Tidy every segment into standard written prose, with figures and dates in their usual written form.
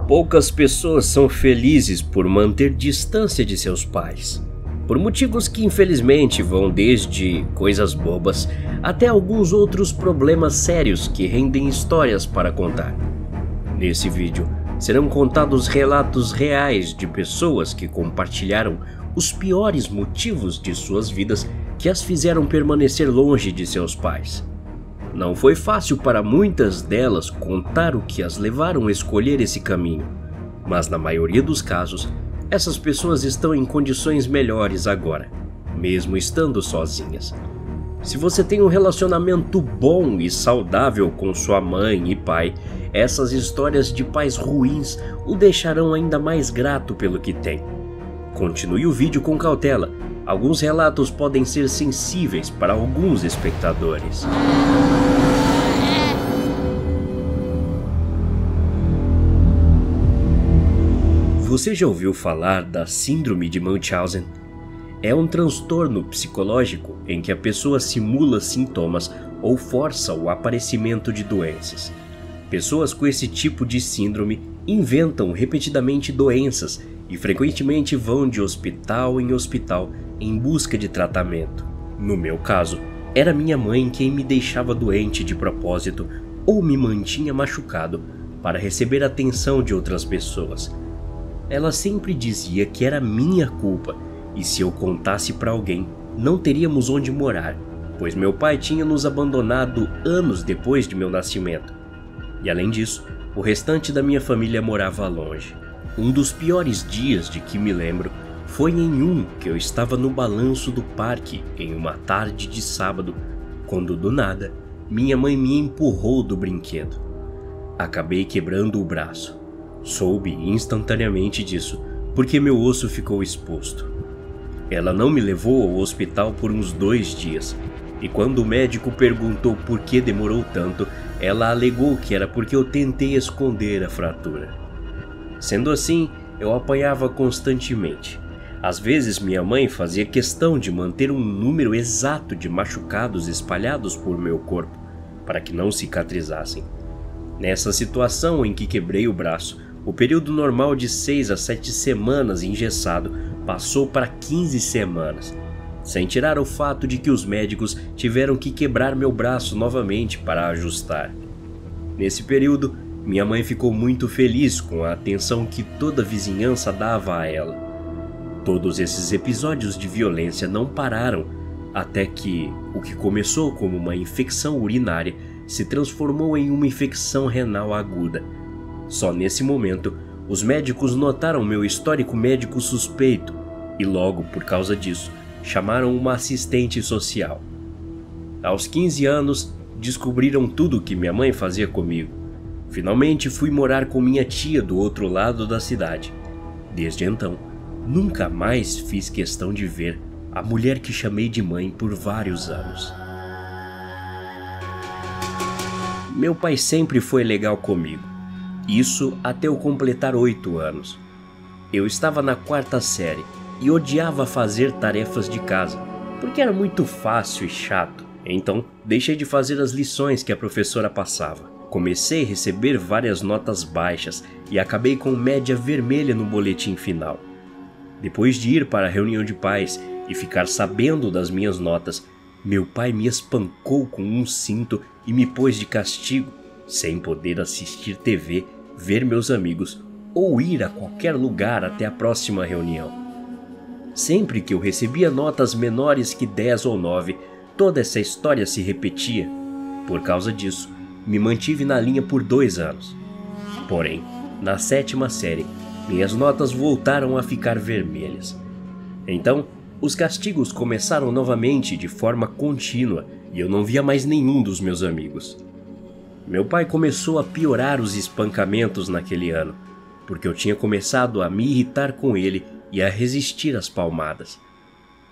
Poucas pessoas são felizes por manter distância de seus pais, por motivos que infelizmente vão desde coisas bobas até alguns outros problemas sérios que rendem histórias para contar. Nesse vídeo serão contados relatos reais de pessoas que compartilharam os piores motivos de suas vidas que as fizeram permanecer longe de seus pais. Não foi fácil para muitas delas contar o que as levaram a escolher esse caminho, mas na maioria dos casos, essas pessoas estão em condições melhores agora, mesmo estando sozinhas. Se você tem um relacionamento bom e saudável com sua mãe e pai, essas histórias de pais ruins o deixarão ainda mais grato pelo que tem. Continue o vídeo com cautela. Alguns relatos podem ser sensíveis para alguns espectadores. Você já ouviu falar da Síndrome de Munchausen? É um transtorno psicológico em que a pessoa simula sintomas ou força o aparecimento de doenças. Pessoas com esse tipo de síndrome inventam repetidamente doenças e frequentemente vão de hospital em hospital em busca de tratamento. No meu caso, era minha mãe quem me deixava doente de propósito ou me mantinha machucado para receber a atenção de outras pessoas. Ela sempre dizia que era minha culpa e se eu contasse para alguém, não teríamos onde morar, pois meu pai tinha nos abandonado anos depois de meu nascimento. E além disso, o restante da minha família morava longe. Um dos piores dias de que me lembro foi em um que eu estava no balanço do parque em uma tarde de sábado, quando do nada minha mãe me empurrou do brinquedo. Acabei quebrando o braço. Soube instantaneamente disso, porque meu osso ficou exposto. Ela não me levou ao hospital por uns 2 dias, e quando o médico perguntou por que demorou tanto, ela alegou que era porque eu tentei esconder a fratura. Sendo assim, eu apanhava constantemente. Às vezes minha mãe fazia questão de manter um número exato de machucados espalhados por meu corpo, para que não cicatrizassem. Nessa situação em que quebrei o braço, o período normal de 6 a 7 semanas engessado passou para 15 semanas, sem tirar o fato de que os médicos tiveram que quebrar meu braço novamente para ajustar. Nesse período, minha mãe ficou muito feliz com a atenção que toda a vizinhança dava a ela. Todos esses episódios de violência não pararam até que o que começou como uma infecção urinária se transformou em uma infecção renal aguda. Só nesse momento, os médicos notaram meu histórico médico suspeito e logo, por causa disso, chamaram uma assistente social. Aos 15 anos, descobriram tudo o que minha mãe fazia comigo. Finalmente fui morar com minha tia do outro lado da cidade. Desde então, nunca mais fiz questão de ver a mulher que chamei de mãe por vários anos. Meu pai sempre foi legal comigo. Isso até eu completar 8 anos. Eu estava na 4ª série e odiava fazer tarefas de casa, porque era muito fácil e chato. Então, deixei de fazer as lições que a professora passava. Comecei a receber várias notas baixas e acabei com média vermelha no boletim final. Depois de ir para a reunião de pais e ficar sabendo das minhas notas, meu pai me espancou com um cinto e me pôs de castigo, sem poder assistir TV, ver meus amigos ou ir a qualquer lugar até a próxima reunião. Sempre que eu recebia notas menores que 10 ou 9, toda essa história se repetia. Por causa disso, me mantive na linha por 2 anos. Porém, na 7ª série, minhas notas voltaram a ficar vermelhas. Então, os castigos começaram novamente de forma contínua e eu não via mais nenhum dos meus amigos. Meu pai começou a piorar os espancamentos naquele ano, porque eu tinha começado a me irritar com ele e a resistir às palmadas.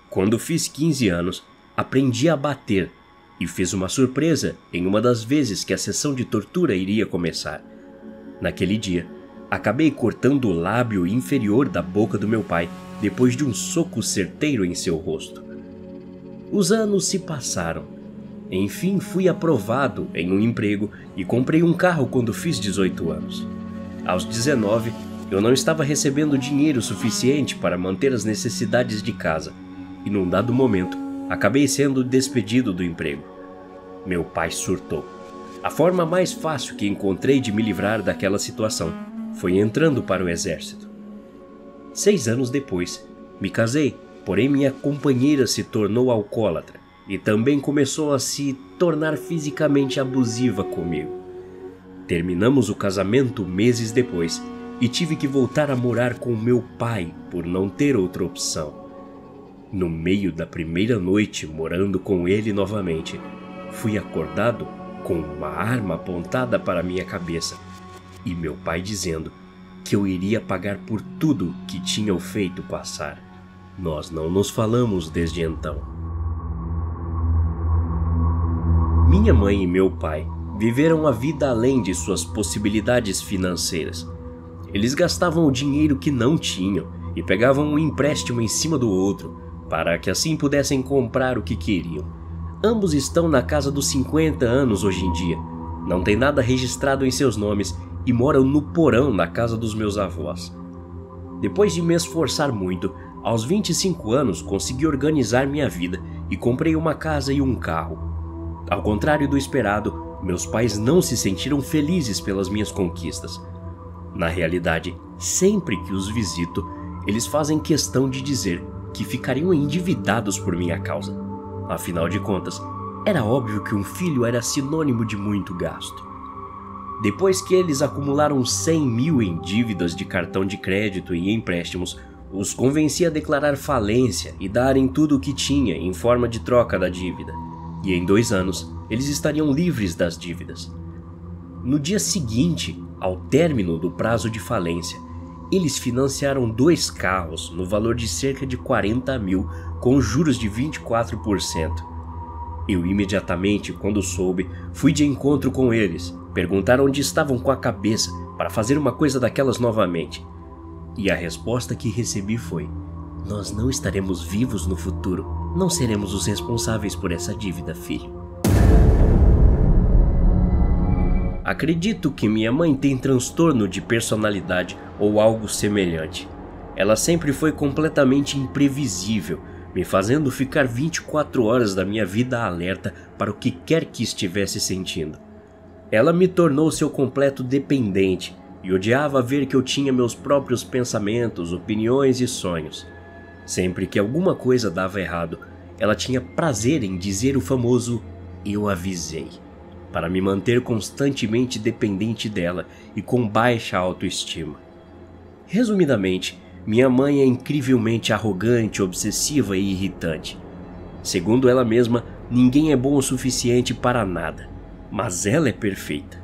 Quando fiz 15 anos, aprendi a bater e fiz uma surpresa em uma das vezes que a sessão de tortura iria começar. Naquele dia, acabei cortando o lábio inferior da boca do meu pai depois de um soco certeiro em seu rosto. Os anos se passaram. Enfim, fui aprovado em um emprego e comprei um carro quando fiz 18 anos. Aos 19, eu não estava recebendo dinheiro suficiente para manter as necessidades de casa e, num dado momento, acabei sendo despedido do emprego. Meu pai surtou. A forma mais fácil que encontrei de me livrar daquela situação foi entrando para o exército. 6 anos depois, me casei, porém minha companheira se tornou alcoólatra e também começou a se tornar fisicamente abusiva comigo. Terminamos o casamento meses depois e tive que voltar a morar com meu pai por não ter outra opção. No meio da primeira noite morando com ele novamente, fui acordado com uma arma apontada para minha cabeça e meu pai dizendo que eu iria pagar por tudo que tinha o feito passar. Nós não nos falamos desde então. Minha mãe e meu pai viveram a vida além de suas possibilidades financeiras. Eles gastavam o dinheiro que não tinham e pegavam um empréstimo em cima do outro, para que assim pudessem comprar o que queriam. Ambos estão na casa dos 50 anos hoje em dia, não tem nada registrado em seus nomes e moram no porão na casa dos meus avós. Depois de me esforçar muito, aos 25 anos consegui organizar minha vida e comprei uma casa e um carro. Ao contrário do esperado, meus pais não se sentiram felizes pelas minhas conquistas. Na realidade, sempre que os visito, eles fazem questão de dizer que ficariam endividados por minha causa. Afinal de contas, era óbvio que um filho era sinônimo de muito gasto. Depois que eles acumularam 100 mil em dívidas de cartão de crédito e empréstimos, os convenci a declarar falência e darem tudo o que tinha em forma de troca da dívida. E em 2 anos, eles estariam livres das dívidas. No dia seguinte, ao término do prazo de falência, eles financiaram 2 carros no valor de cerca de 40 mil com juros de 24%. Eu imediatamente, quando soube, fui de encontro com eles, perguntar onde estavam com a cabeça para fazer uma coisa daquelas novamente. E a resposta que recebi foi: nós não estaremos vivos no futuro, não seremos os responsáveis por essa dívida, filho. Acredito que minha mãe tem transtorno de personalidade ou algo semelhante. Ela sempre foi completamente imprevisível, me fazendo ficar 24 horas da minha vida alerta para o que quer que estivesse sentindo. Ela me tornou seu completo dependente e odiava ver que eu tinha meus próprios pensamentos, opiniões e sonhos. Sempre que alguma coisa dava errado, ela tinha prazer em dizer o famoso "eu avisei", para me manter constantemente dependente dela e com baixa autoestima. Resumidamente, minha mãe é incrivelmente arrogante, obsessiva e irritante. Segundo ela mesma, ninguém é bom o suficiente para nada, mas ela é perfeita.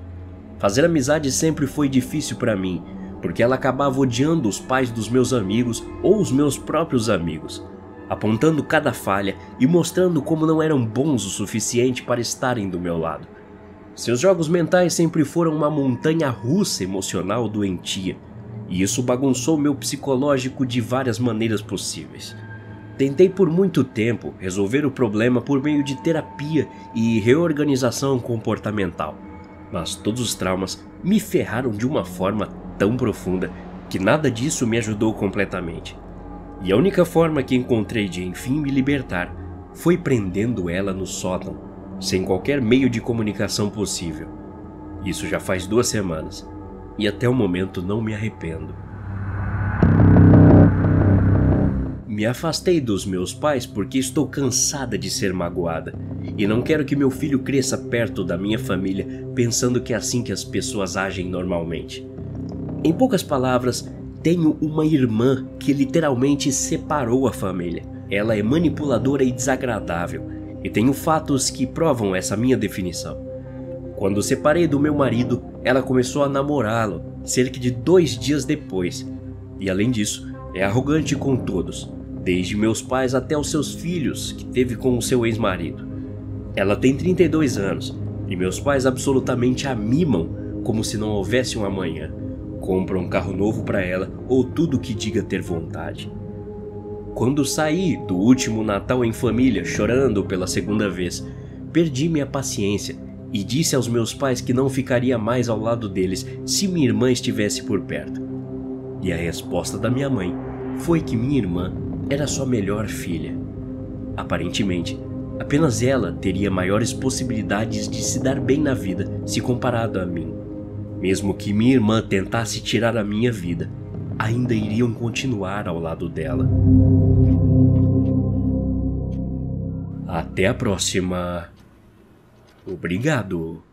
Fazer amizade sempre foi difícil para mim, porque ela acabava odiando os pais dos meus amigos ou os meus próprios amigos, apontando cada falha e mostrando como não eram bons o suficiente para estarem do meu lado. Seus jogos mentais sempre foram uma montanha russa emocional doentia, e isso bagunçou meu psicológico de várias maneiras possíveis. Tentei por muito tempo resolver o problema por meio de terapia e reorganização comportamental, mas todos os traumas me ferraram de uma forma tão profunda que nada disso me ajudou completamente. E a única forma que encontrei de enfim me libertar foi prendendo ela no sótão, sem qualquer meio de comunicação possível. Isso já faz 2 semanas, e até o momento não me arrependo. Me afastei dos meus pais porque estou cansada de ser magoada, e não quero que meu filho cresça perto da minha família pensando que é assim que as pessoas agem normalmente. Em poucas palavras, tenho uma irmã que literalmente separou a família. Ela é manipuladora e desagradável, e tenho fatos que provam essa minha definição. Quando separei do meu marido, ela começou a namorá-lo cerca de 2 dias depois, e além disso, é arrogante com todos, desde meus pais até os seus filhos que teve com o seu ex-marido. Ela tem 32 anos, e meus pais absolutamente a mimam como se não houvesse um amanhã. Compram um carro novo para ela ou tudo que diga ter vontade. Quando saí do último Natal em família chorando pela 2ª vez, perdi minha paciência e disse aos meus pais que não ficaria mais ao lado deles se minha irmã estivesse por perto. E a resposta da minha mãe foi que minha irmã era sua melhor filha. Aparentemente, apenas ela teria maiores possibilidades de se dar bem na vida se comparado a mim. Mesmo que minha irmã tentasse tirar a minha vida, ainda iriam continuar ao lado dela. Até a próxima. Obrigado.